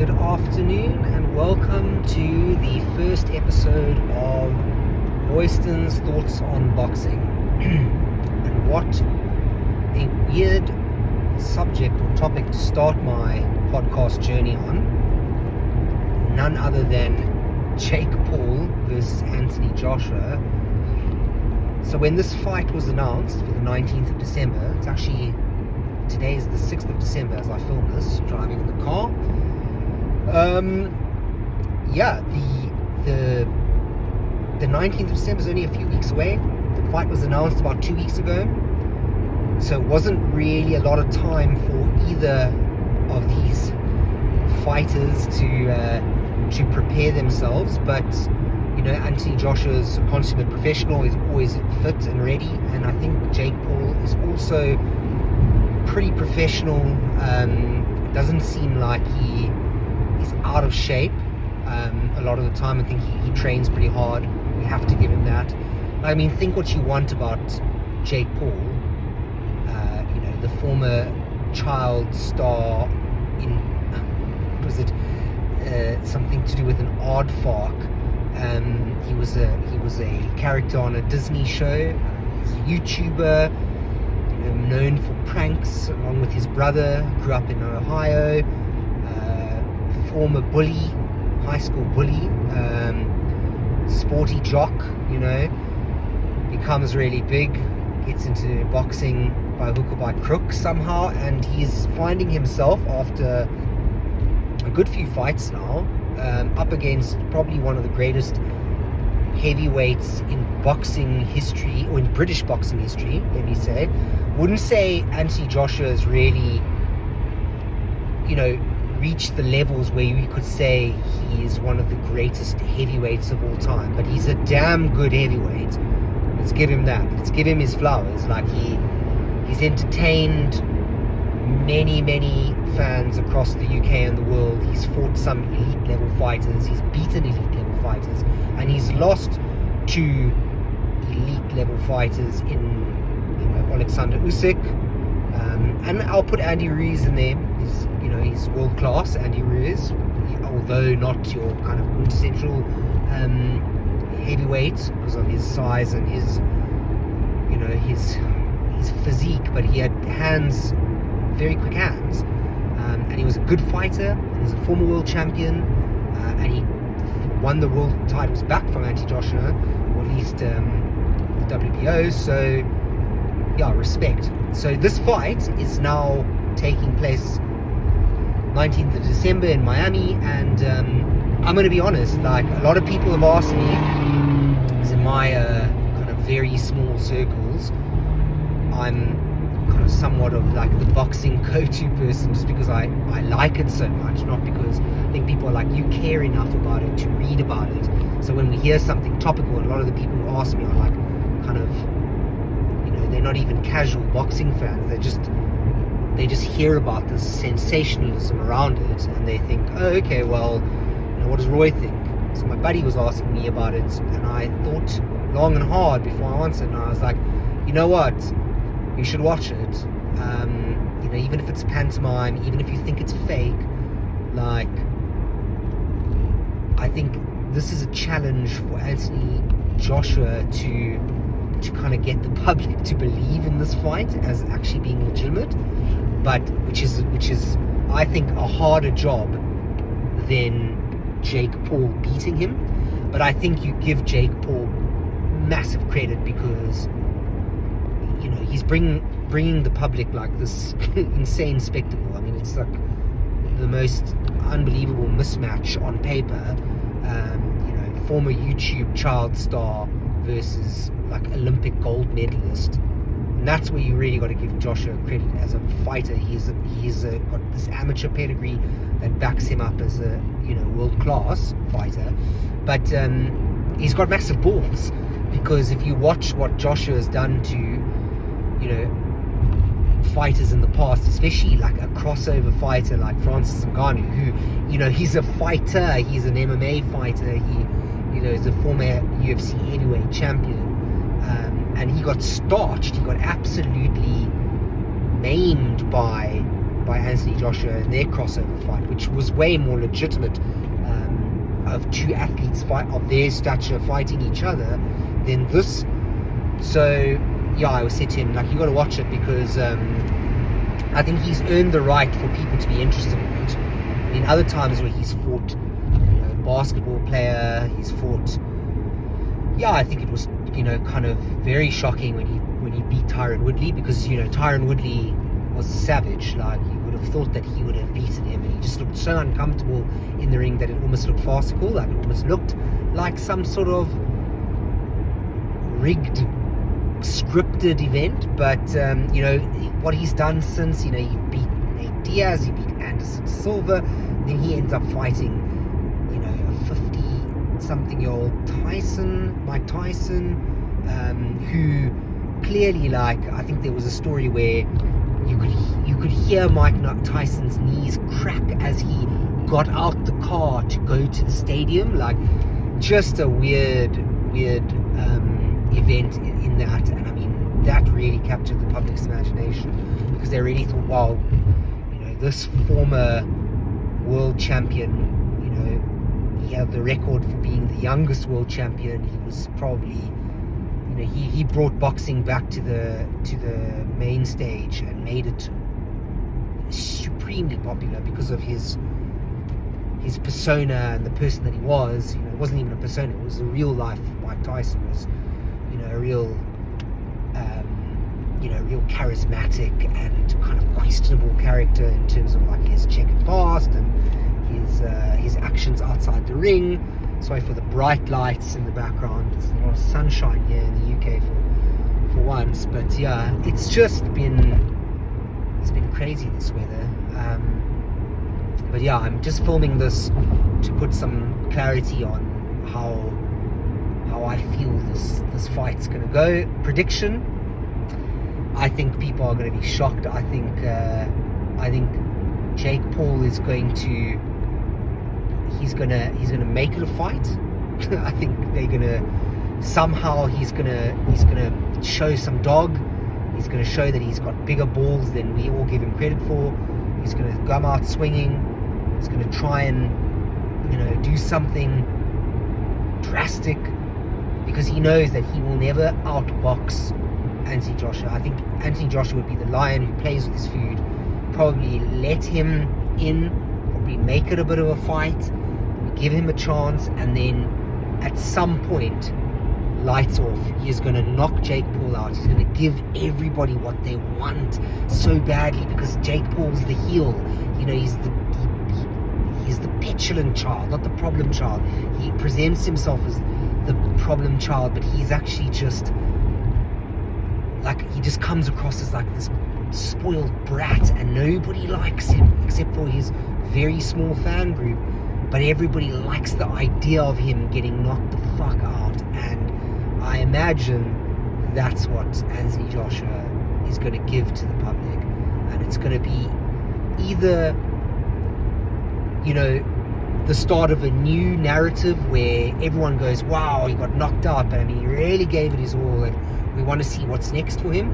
Good afternoon and welcome to the first episode of Royston's Thoughts on Boxing. And what a weird subject or topic to start my podcast journey on. None other than Jake Paul versus Anthony Joshua. So when this fight was announced for the 19th of December, it's actually, today is the 6th of December as I film this, driving in the car. The 19th of December is only a few weeks away. The fight was announced about 2 weeks ago, so it wasn't really a lot of time for either of these fighters to prepare themselves. But you know, Anthony Joshua's a consummate professional. He's always fit and ready, and I think Jake Paul is also pretty professional. Doesn't seem like he's out of shape a lot of the time. I think he trains pretty hard. We have to give him that. I mean, think what you want about Jake Paul. You know, the former child star in, was it something to do with an aardvark? He was a character on a Disney show. He's a YouTuber, known for pranks, along with his brother. Grew up in Ohio. Former bully, high school bully, sporty jock, you know, becomes really big, gets into boxing by hook or by crook somehow, and he's finding himself after a good few fights now, up against probably one of the greatest heavyweights in boxing history, or in British boxing history, let me say. Wouldn't say Anthony Joshua is really, you know, reached the levels where you could say he is one of the greatest heavyweights of all time, but he's a damn good heavyweight. Let's give him that. Let's give him his flowers. Like, he's entertained many fans across the UK and the world. He's fought some elite level fighters, he's beaten elite level fighters, and he's lost to elite level fighters in, you know, Alexander Usyk, and I'll put Andy Ruiz in there. He's world class, Andy Ruiz, although not your kind of quintessential heavyweight because of his size and his, you know, his physique, but he had hands, very quick hands, and he was a good fighter, and he's a former world champion, and he won the world titles back from Anthony Joshua, or at least the WBO. So yeah, respect. So this fight is now taking place 19th of December in Miami, and I'm going to be honest, like, a lot of people have asked me, because in my kind of very small circles, I'm kind of somewhat of like the boxing go-to person, just because I like it so much, not because I think people are like, you care enough about it to read about it. So when we hear something topical, and a lot of the people who ask me are like, kind of, you know, they're not even casual boxing fans, they just hear about this sensationalism around it, and they think, oh, okay, well, you know, what does Roy think? So my buddy was asking me about it, and I thought long and hard before I answered, and I was like, you know what, you should watch it. You know, even if it's pantomime, even if you think it's fake, like, I think this is a challenge for Anthony Joshua to kind of get the public to believe in this fight as actually being legitimate, but which is I think a harder job than Jake Paul beating him. But I think you give Jake Paul massive credit because, you know, he's bringing the public like this insane spectacle. I mean, it's like the most unbelievable mismatch on paper. You know, former YouTube child star versus like Olympic gold medalist, and that's where you really got to give Joshua credit as a fighter. He's got this amateur pedigree that backs him up as a, you know, world class fighter, but he's got massive balls, because if you watch what Joshua has done to, you know, fighters in the past, especially like a crossover fighter like Francis Ngannou, who, you know, he's a fighter, he's an MMA fighter, he, you know, is a former UFC heavyweight champion, and he got starched, he got absolutely maimed by by Anthony Joshua in their crossover fight, which was way more legitimate, of two athletes of their stature fighting each other, than this. So yeah, I said to him, like, you got to watch it, because I think he's earned the right for people to be interested in it. I mean, other times where he's fought, basketball player, he's fought, I think it was, kind of very shocking when he beat Tyron Woodley, because Tyron Woodley was a savage. Like, you would have thought that he would have beaten him, and he just looked so uncomfortable in the ring that it almost looked farcical. Like, it almost looked like some sort of rigged, scripted event. But what he's done since, he beat Nate Diaz, he beat Anderson Silva, then he ends up fighting a 50-something-year-old Mike Tyson, who clearly, like, I think there was a story where you could hear Mike Tyson's knees crack as he got out the car to go to the stadium. Like, just a weird event in that. And I mean, that really captured the public's imagination, because they really thought, wow, this former world champion, he had the record for being the youngest world champion. He was probably, he brought boxing back to the main stage and made it supremely popular because of his persona and the person that he was. It wasn't even a persona, it was the real life. Mike Tyson was, a real real charismatic and kind of questionable character in terms of, like, his checkered past and his actions outside the ring. Sorry for the bright lights in the background. There's a lot of sunshine here in the UK for once, but yeah, it's been crazy, this weather. But yeah, I'm just filming this to put some clarity on how I feel this fight's gonna go. Prediction: I think people are gonna be shocked. I think Jake Paul is going to he's gonna make it a fight. I think they're gonna somehow he's gonna show some dog. He's gonna show that he's got bigger balls than we all give him credit for. He's gonna come out swinging. He's gonna try and do something drastic, because he knows that he will never outbox Anthony Joshua. I think Anthony Joshua would be the lion who plays with his food, probably let him in, probably make it a bit of a fight, give him a chance, and then at some point, lights off. He is going to knock Jake Paul out. He's going to give everybody what they want so badly, because Jake Paul's the heel. He's the petulant child, not the problem child. He presents himself as the problem child, but he's actually just like, he just comes across as like this spoiled brat, and nobody likes him except for his very small fan group. But everybody likes the idea of him getting knocked the fuck out, and I imagine that's what Anthony Joshua is going to give to the public. And it's going to be either, the start of a new narrative where everyone goes, wow, he got knocked out, but I mean, he really gave it his all, and we want to see what's next for him.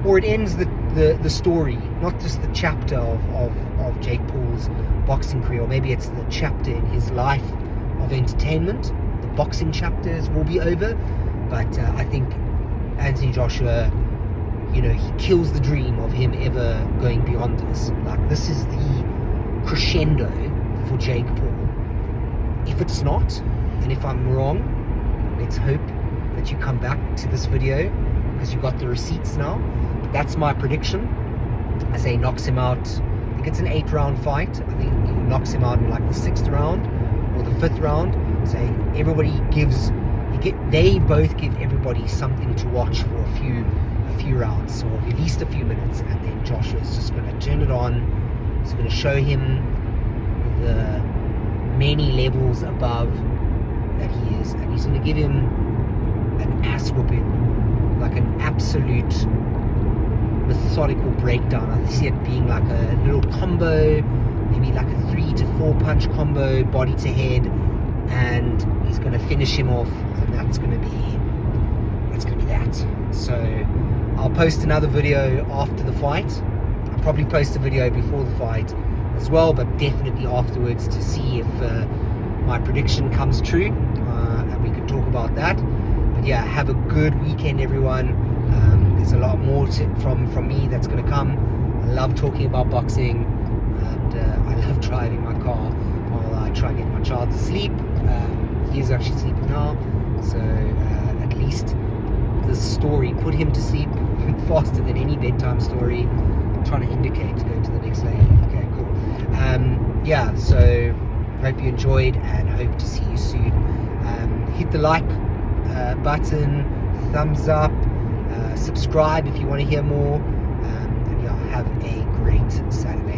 Or it ends the story, not just the chapter of Jake Paul's boxing career, or maybe it's the chapter in his life of entertainment. The boxing chapters will be over, but I think Anthony Joshua, he kills the dream of him ever going beyond this. Like, this is the crescendo for Jake Paul. If it's not, and if I'm wrong, let's hope that you come back to this video, because you got the receipts now. But that's my prediction. I say he knocks him out. I think it's an 8-round fight. I think he knocks him out in like the 6th round or the 5th round. So they both give everybody something to watch for a few rounds, or at least a few minutes, and then Joshua's just going to turn it on. He's going to show him the many levels above that he is, and he's going to give him an ass whooping, like an absolute methodical breakdown. I see it being like a little combo, maybe like a 3 to 4 punch combo, body to head, and he's going to finish him off, and that's going to be that. So I'll post another video after the fight. I probably post a video before the fight as well, but definitely afterwards to see if my prediction comes true, and we can talk about that. But yeah, have a good weekend, everyone. There's a lot more from me that's going to come. I love talking about boxing, and I love driving my car while I try and get my child to sleep. He is actually sleeping now, so at least this story put him to sleep faster than any bedtime story. I'm trying to indicate to go to the next lane. Okay, cool. Yeah, so hope you enjoyed and hope to see you soon. Hit the like button, thumbs up, subscribe if you want to hear more, and yeah, have a great Saturday.